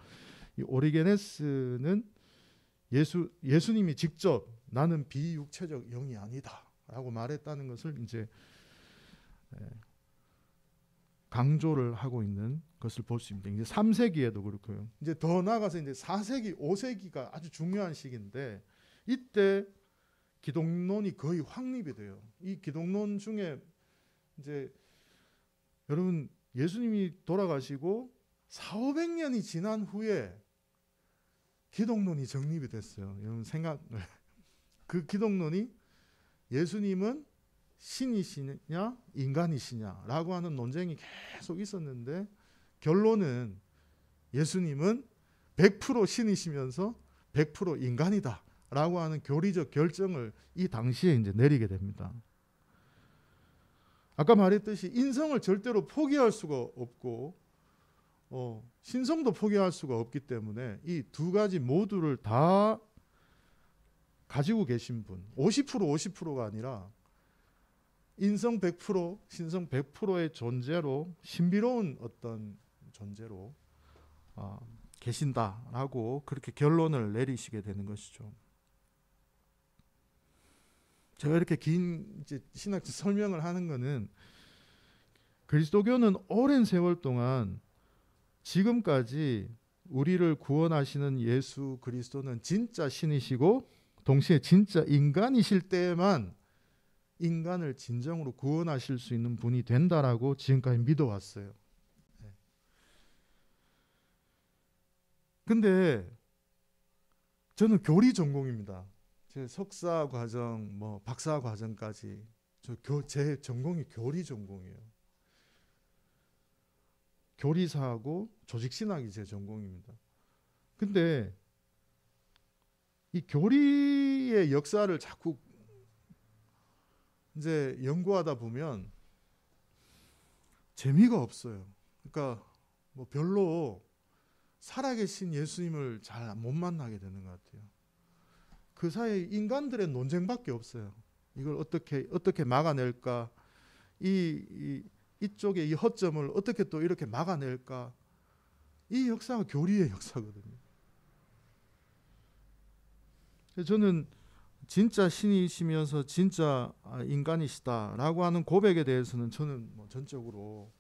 이 오리게네스는 예수님이 직접 나는 비육체적 영이 아니다 라고 말했다는 것을 이제 강조를 하고 있는 것을 볼 수 있습니다. 이제 3세기에도 그렇고요. 이제 더 나아가서 이제 4세기, 5세기가 아주 중요한 시기인데 이때 기독론이 거의 확립이 돼요. 이 기독론 중에 이제 여러분 예수님이 돌아가시고 400~500년이 지난 후에 기독론이 정립이 됐어요. 여러분 그 기독론이 예수님은 신이시냐 인간이시냐라고 하는 논쟁이 계속 있었는데 결론은 예수님은 100% 신이시면서 100% 인간이다 라고 하는 교리적 결정을 이 당시에 이제 내리게 됩니다. 아까 말했듯이 인성을 절대로 포기할 수가 없고 신성도 포기할 수가 없기 때문에 이 두 가지 모두를 다 가지고 계신 분 50%가 아니라 인성 100% 신성 100%의 존재로 신비로운 어떤 존재로 계신다라고 그렇게 결론을 내리시게 되는 것이죠. 제가 이렇게 긴 이제 신학적 설명을 하는 것은 그리스도교는 오랜 세월 동안 지금까지 우리를 구원하시는 예수 그리스도는 진짜 신이시고 동시에 진짜 인간이실 때에만 인간을 진정으로 구원하실 수 있는 분이 된다라고 지금까지 믿어왔어요. 근데 저는 교리 전공입니다. 제 석사 과정, 뭐 박사 과정까지 제 전공이 교리 전공이에요. 교리사하고 조직신학이 제 전공입니다. 근데 이 교리의 역사를 자꾸 이제 연구하다 보면 재미가 없어요. 그러니까 뭐 별로 살아계신 예수님을 잘 못 만나게 되는 것 같아요. 그 사이에 인간들의 논쟁밖에 없어요. 이걸 어떻게 막아낼까? 이쪽에 이 허점을 어떻게 또 이렇게 막아낼까? 이 역사가 교리의 역사거든요. 저는 진짜 신이시면서 진짜 인간이시다라고 하는 고백에 대해서는 저는 뭐 전적으로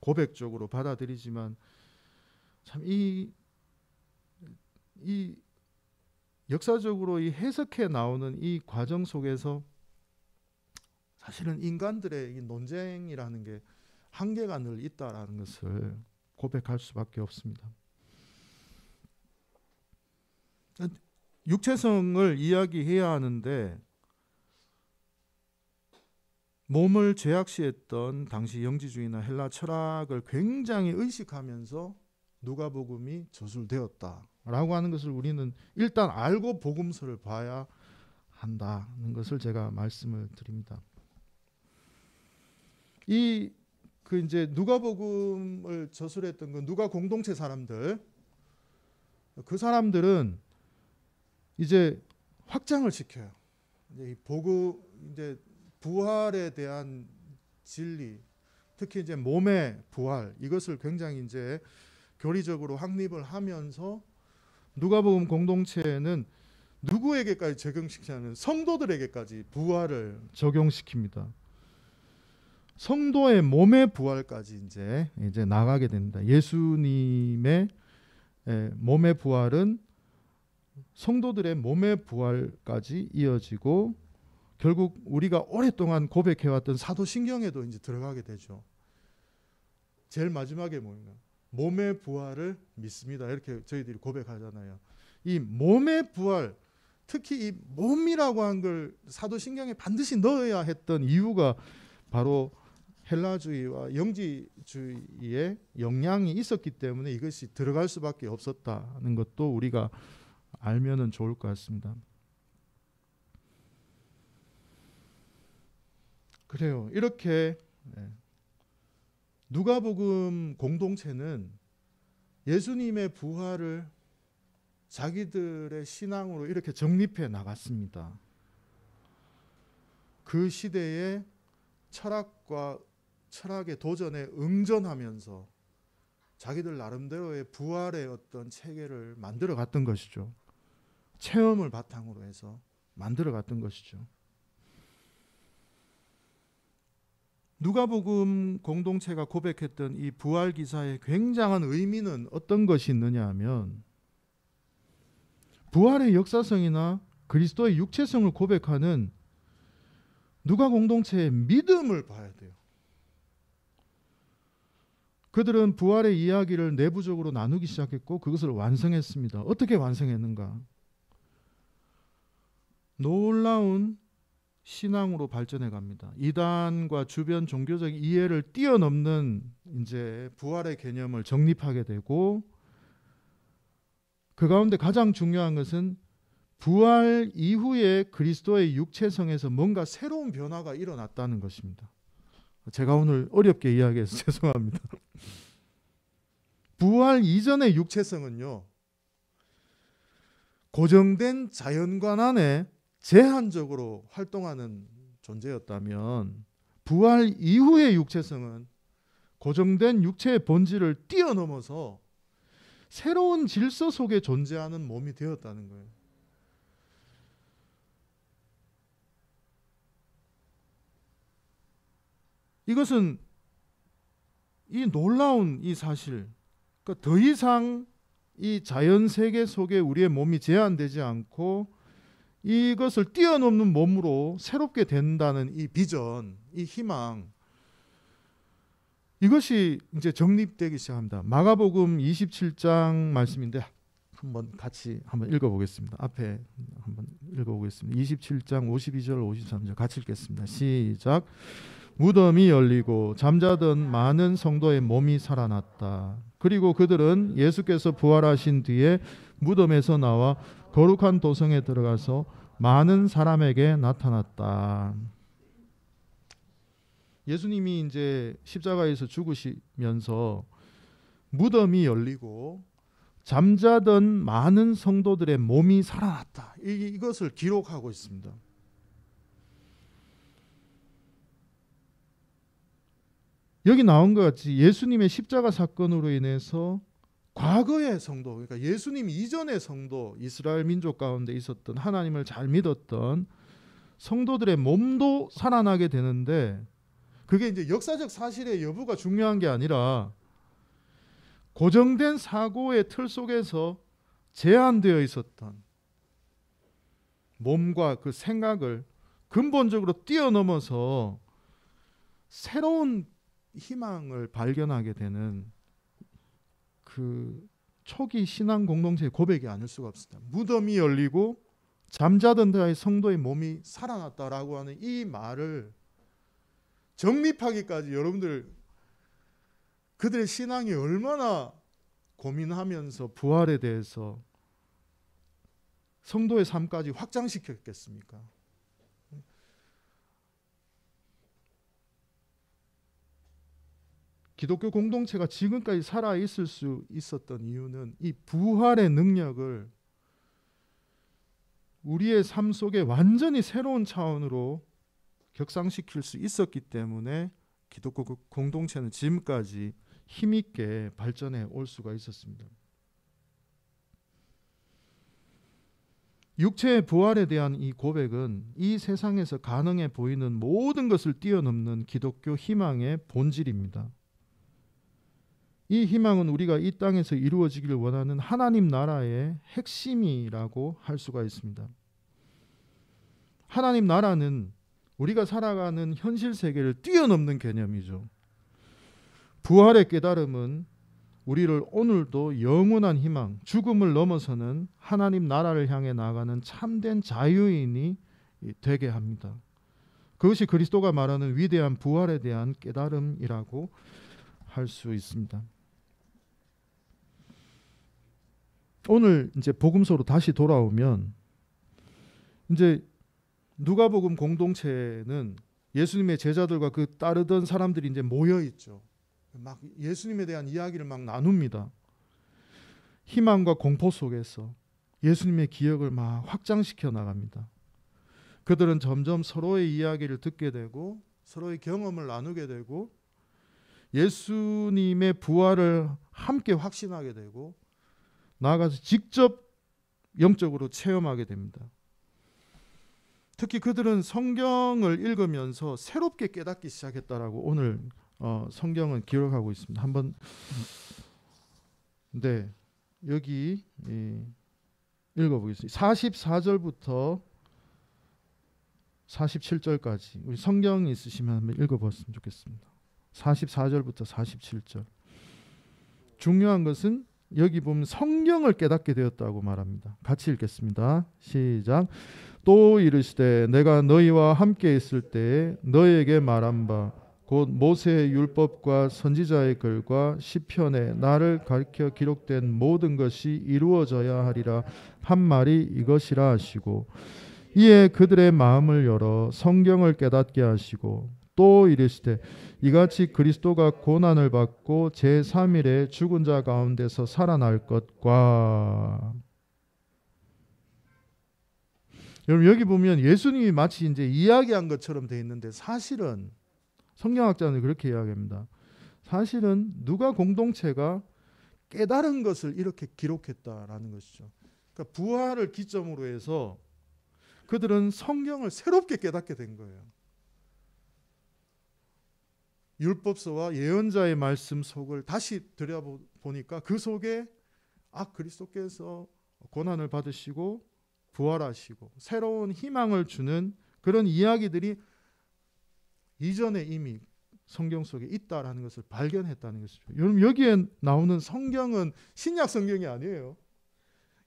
고백적으로 받아들이지만 참 이 역사적으로 이 해석해 나오는 이 과정 속에서 사실은 인간들의 이 논쟁이라는 게 한계가 늘 있다라는 것을 고백할 수밖에 없습니다. 육체성을 이야기해야 하는데 몸을 죄악시했던 당시 영지주의나 헬라 철학을 굉장히 의식하면서 누가복음이 저술되었다라고 하는 것을 우리는 일단 알고 복음서를 봐야 한다는 것을 제가 말씀을 드립니다. 그 이제 누가복음을 저술했던 그 누가 공동체 사람들, 그 사람들은 이제 확장을 시켜요. 이제 이제 부활에 대한 진리, 특히 이제 몸의 부활, 이것을 굉장히 이제 교리적으로 확립을 하면서 누가복음 공동체는 누구에게까지 적용시키냐면 성도들에게까지 부활을 적용시킵니다. 성도의 몸의 부활까지 이제 나가게 됩니다. 예수님의 몸의 부활은 성도들의 몸의 부활까지 이어지고 결국 우리가 오랫동안 고백해왔던 사도신경에도 이제 들어가게 되죠. 제일 마지막에 뭐냐? 몸의 부활을 믿습니다. 이렇게 저희들이 고백하잖아요. 이 몸의 부활, 특히 이 몸이라고 한 걸 사도신경에 반드시 넣어야 했던 이유가 바로 헬라주의와 영지주의의 영향이 있었기 때문에 이것이 들어갈 수밖에 없었다는 것도 우리가 알면은 좋을 것 같습니다. 그래요. 이렇게 누가복음 공동체는 예수님의 부활을 자기들의 신앙으로 이렇게 정립해 나갔습니다. 그 시대의 철학의 도전에 응전하면서 자기들 나름대로의 부활의 어떤 체계를 만들어 갔던 것이죠. 체험을 바탕으로 해서 만들어 갔던 것이죠. 누가복음 공동체가 고백했던 이 부활 기사의 굉장한 의미는 어떤 것이 있느냐 하면 부활의 역사성이나 그리스도의 육체성을 고백하는 누가 공동체의 믿음을 봐야 돼요. 그들은 부활의 이야기를 내부적으로 나누기 시작했고 그것을 완성했습니다. 어떻게 완성했는가? 놀라운 신앙으로 발전해 갑니다. 이단과 주변 종교적 이해를 뛰어넘는 이제 부활의 개념을 정립하게 되고 그 가운데 가장 중요한 것은 부활 이후에 그리스도의 육체성에서 뭔가 새로운 변화가 일어났다는 것입니다. 제가 오늘 어렵게 이야기해서 죄송합니다. 부활 이전의 육체성은요, 고정된 자연관 안에 제한적으로 활동하는 존재였다면 부활 이후의 육체성은 고정된 육체의 본질을 뛰어넘어서 새로운 질서 속에 존재하는 몸이 되었다는 거예요. 이것은 이 놀라운 이 사실, 그러니까 더 이상 이 자연 세계 속에 우리의 몸이 제한되지 않고 이것을 뛰어넘는 몸으로 새롭게 된다는 이 비전, 이 희망, 이것이 이제 정립되기 시작합니다. 마가복음 27장 말씀인데 같이 한번 읽어보겠습니다. 앞에 한번 읽어보겠습니다. 27장 52절 53절 같이 읽겠습니다. 시작. 무덤이 열리고 잠자던 많은 성도의 몸이 살아났다. 그리고 그들은 예수께서 부활하신 뒤에 무덤에서 나와 거룩한 도성에 들어가서 많은 사람에게 나타났다. 예수님이 이제 십자가에서 죽으시면서 무덤이 열리고 잠자던 많은 성도들의 몸이 살아났다. 이것을 기록하고 있습니다. 여기 나온 것 같이 예수님의 십자가 사건으로 인해서 과거의 성도, 그러니까 예수님 이전의 성도, 이스라엘 민족 가운데 있었던 하나님을 잘 믿었던 성도들의 몸도 살아나게 되는데, 그게 이제 역사적 사실의 여부가 중요한 게 아니라 고정된 사고의 틀 속에서 제한되어 있었던 몸과 그 생각을 근본적으로 뛰어넘어서 새로운 희망을 발견하게 되는 그 초기 신앙 공동체의 고백이 아닐 수가 없습니다. 무덤이 열리고 잠자던 자의 성도의 몸이 살아났다라고 하는 이 말을 정립하기까지 여러분들 그들의 신앙이 얼마나 고민하면서 부활에 대해서 성도의 삶까지 확장시켰겠습니까? 기독교 공동체가 지금까지 살아있을 수 있었던 이유는 이 부활의 능력을 우리의 삶 속에 완전히 새로운 차원으로 격상시킬 수 있었기 때문에 기독교 공동체는 지금까지 힘있게 발전해 올 수가 있었습니다. 육체의 부활에 대한 이 고백은 이 세상에서 가능해 보이는 모든 것을 뛰어넘는 기독교 희망의 본질입니다. 이 희망은 우리가 이 땅에서 이루어지기를 원하는 하나님 나라의 핵심이라고 할 수가 있습니다. 하나님 나라는 우리가 살아가는 현실 세계를 뛰어넘는 개념이죠. 부활의 깨달음은 우리를 오늘도 영원한 희망, 죽음을 넘어서는 하나님 나라를 향해 나아가는 참된 자유인이 되게 합니다. 그것이 그리스도가 말하는 위대한 부활에 대한 깨달음이라고 할 수 있습니다. 오늘 이제 복음서로 다시 돌아오면 이제 누가복음 공동체는 예수님의 제자들과 그 따르던 사람들이 이제 모여 있죠. 막 예수님에 대한 이야기를 막 나눕니다. 희망과 공포 속에서 예수님의 기억을 막 확장시켜 나갑니다. 그들은 점점 서로의 이야기를 듣게 되고 서로의 경험을 나누게 되고 예수님의 부활을 함께 확신하게 되고 나아가서 직접 영적으로 체험하게 됩니다. 특히 그들은 성경을 읽으면서 새롭게 깨닫기 시작했다라고 오늘 성경은 기록하고 있습니다. 한번 여기 읽어보겠습니다. 44절부터 47절까지 우리 성경 있으시면 한번 읽어봤으면 좋겠습니다. 44절부터 47절. 중요한 것은 여기 보면 성경을 깨닫게 되었다고 말합니다. 같이 읽겠습니다. 시작. 또 이르시되 내가 너희와 함께 있을 때에 너희에게 말한 바 곧 모세의 율법과 선지자의 글과 시편에 나를 가리켜 기록된 모든 것이 이루어져야 하리라 한 말이 이것이라 하시고 이에 그들의 마음을 열어 성경을 깨닫게 하시고 또 이르시되 이같이 그리스도가 고난을 받고 제3일에 죽은 자 가운데서 살아날 것과. 여러분 여기 보면 예수님이 마치 이제 이야기한 것처럼 돼 있는데 사실은 성경학자는 그렇게 이야기합니다. 사실은 누가 공동체가 깨달은 것을 이렇게 기록했다라는 것이죠. 그러니까 부활을 기점으로 해서 그들은 성경을 새롭게 깨닫게 된 거예요. 율법서와 예언자의 말씀 속을 다시 들여보니까 그 속에 그리스도께서 고난을 받으시고 부활하시고 새로운 희망을 주는 그런 이야기들이 이전에 이미 성경 속에 있다라는 것을 발견했다는 것이죠. 여러분 여기에 나오는 성경은 신약 성경이 아니에요.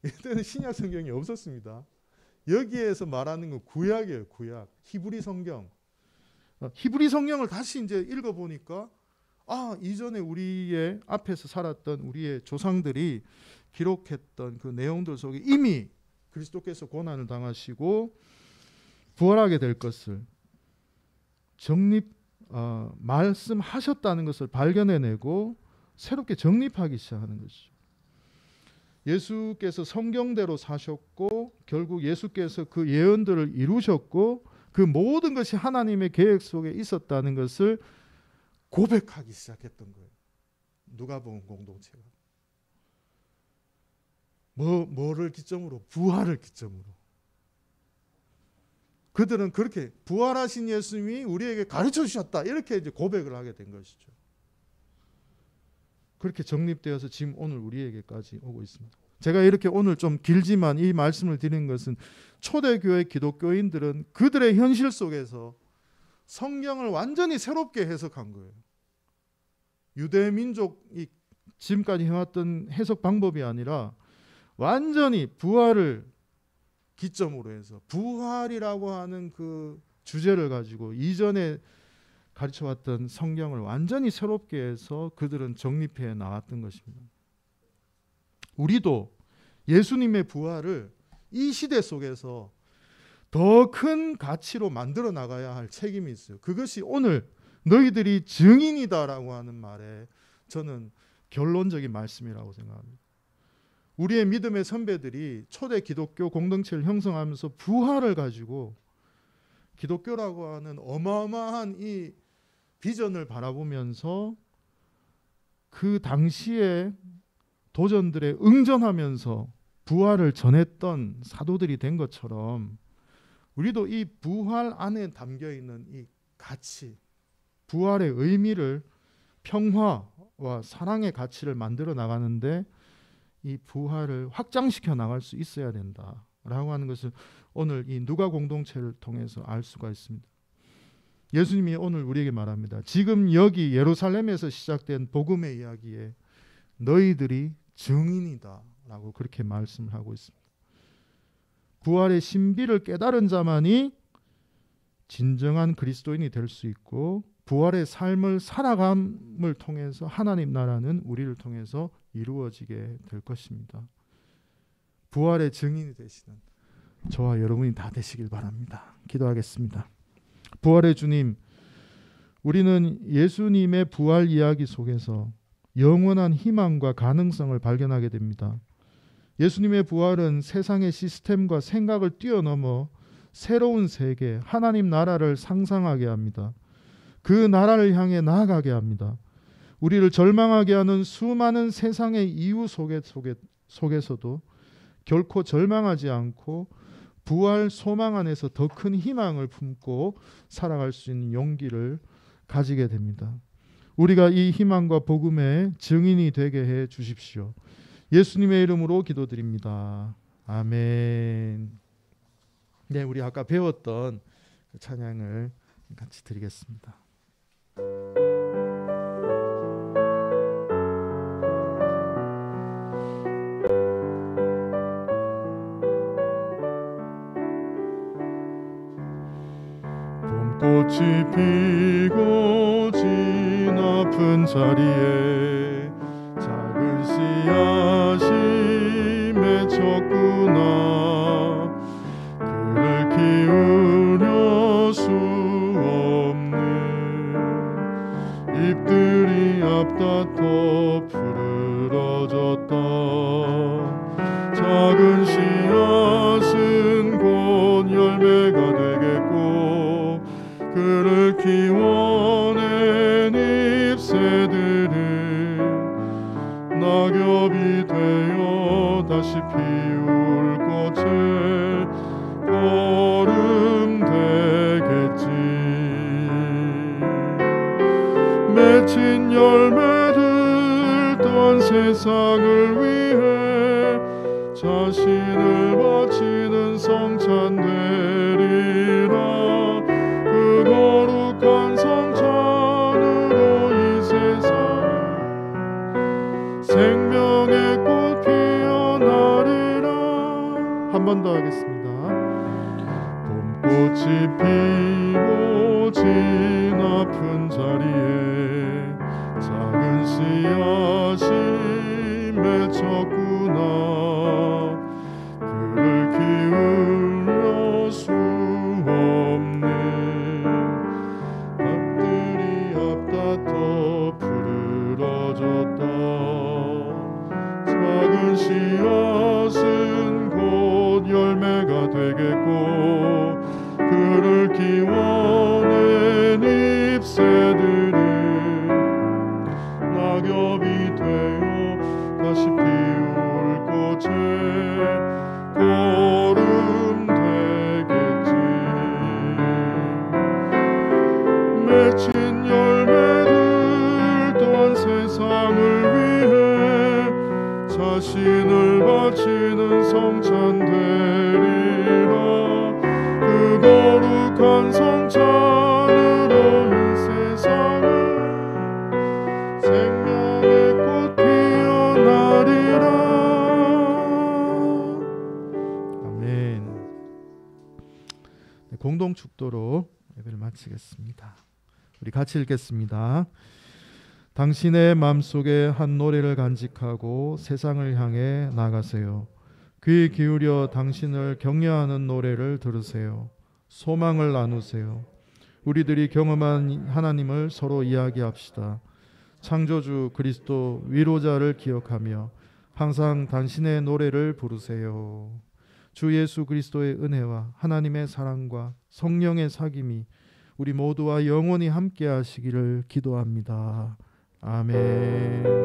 이때는 신약 성경이 없었습니다. 여기에서 말하는 건 구약이에요. 구약. 히브리 성경. 히브리 성경을 다시 이제 읽어보니까 이전에 우리의 앞에서 살았던 우리의 조상들이 기록했던 그 내용들 속에 이미 그리스도께서 고난을 당하시고 부활하게 될 것을 말씀하셨다는 것을 발견해내고 새롭게 정립하기 시작하는 것이죠. 예수께서 성경대로 사셨고 결국 예수께서 그 예언들을 이루셨고 그 모든 것이 하나님의 계획 속에 있었다는 것을 고백하기 시작했던 거예요. 누가복음 공동체가. 뭐를 기점으로? 부활을 기점으로. 그들은 그렇게 부활하신 예수님이 우리에게 가르쳐 주셨다 이렇게 이제 고백을 하게 된 것이죠. 그렇게 정립되어서 지금 오늘 우리에게까지 오고 있습니다. 제가 이렇게 오늘 좀 길지만 이 말씀을 드리는 것은 초대교회 기독교인들은 그들의 현실 속에서 성경을 완전히 새롭게 해석한 거예요. 유대 민족이 지금까지 해왔던 해석 방법이 아니라 완전히 부활을 기점으로 해서 부활이라고 하는 그 주제를 가지고 이전에 가르쳐왔던 성경을 완전히 새롭게 해서 그들은 정립해 나왔던 것입니다. 우리도 예수님의 부활을 이 시대 속에서 더 큰 가치로 만들어 나가야 할 책임이 있어요. 그것이 오늘 너희들이 증인이다라고 하는 말에 저는 결론적인 말씀이라고 생각합니다. 우리의 믿음의 선배들이 초대 기독교 공동체를 형성하면서 부활을 가지고 기독교라고 하는 어마어마한 이 비전을 바라보면서 그 당시에 도전들에 응전하면서 부활을 전했던 사도들이 된 것처럼 우리도 이 부활 안에 담겨있는 이 가치, 부활의 의미를 평화와 사랑의 가치를 만들어 나가는데 이 부활을 확장시켜 나갈 수 있어야 된다라고 하는 것을 오늘 이 누가 공동체를 통해서 알 수가 있습니다. 예수님이 오늘 우리에게 말합니다. 지금 여기 예루살렘에서 시작된 복음의 이야기에 너희들이 증인이다 라고 그렇게 말씀을 하고 있습니다. 부활의 신비를 깨달은 자만이 진정한 그리스도인이 될 수 있고, 부활의 삶을 살아감을 통해서 하나님 나라는 우리를 통해서 이루어지게 될 것입니다. 부활의 증인이 되시는 저와 여러분이 다 되시길 바랍니다. 기도하겠습니다. 부활의 주님, 우리는 예수님의 부활 이야기 속에서 영원한 희망과 가능성을 발견하게 됩니다. 예수님의 부활은 세상의 시스템과 생각을 뛰어넘어 새로운 세계, 하나님 나라를 상상하게 합니다. 그 나라를 향해 나아가게 합니다. 우리를 절망하게 하는 수많은 세상의 이유 속에서도 결코 절망하지 않고 부활 소망 안에서 더 큰 희망을 품고 살아갈 수 있는 용기를 가지게 됩니다. 우리가 이 희망과 복음의 증인이 되게 해 주십시오. 예수님의 이름으로 기도드립니다. 아멘. 네, 우리 아까 배웠던 찬양을 같이 드리겠습니다. 봄꽃이 피고 진 아픈 자리에 작은 씨앗이 맺혔구나. 그를 기울여 수 없는 잎들이 앞다퉈 푸르러졌다. 작은 씨앗은 곧 열매가 되겠고, 그를 키워낸 잎새들은 낙엽이 되어 다시 피울 꽃에 보름 되겠지. 맺힌 열매를 딴 세상을 위해 자신을 바치는 성찬 되리라. 그 거룩한 성찬으로 이 세상에 생명의 꽃 피어나리라. 한 번 더 하겠습니다. 봄꽃이 피고 진 아픈 자리에 작은 씨앗이 맺혔구나. 그를 기울여 수 없는 앞들이 앞다퉈 푸르러졌다. 작은 씨앗은 곧 열매가 되겠고, 그를 키워낸 잎새들은 낙엽이 되어 다시 피울 꽃에 보름 되겠지. 맺힌 열매를 또한 세상을 위해 자신을 바치는 성찬 되리라. 그 거룩한 성찬으로 이 세상을 생명의 꽃 피어나리라. 아멘. 네, 공동 축도로 예배를 마치겠습니다. 우리 같이 읽겠습니다. 당신의 마음속에 한 노래를 간직하고 세상을 향해 나가세요. 귀 기울여 당신을 격려하는 노래를 들으세요. 소망을 나누세요. 우리들이 경험한 하나님을 서로 이야기합시다. 창조주 그리스도 위로자를 기억하며 항상 당신의 노래를 부르세요. 주 예수 그리스도의 은혜와 하나님의 사랑과 성령의 사귐이 우리 모두와 영원히 함께 하시기를 기도합니다. 아멘.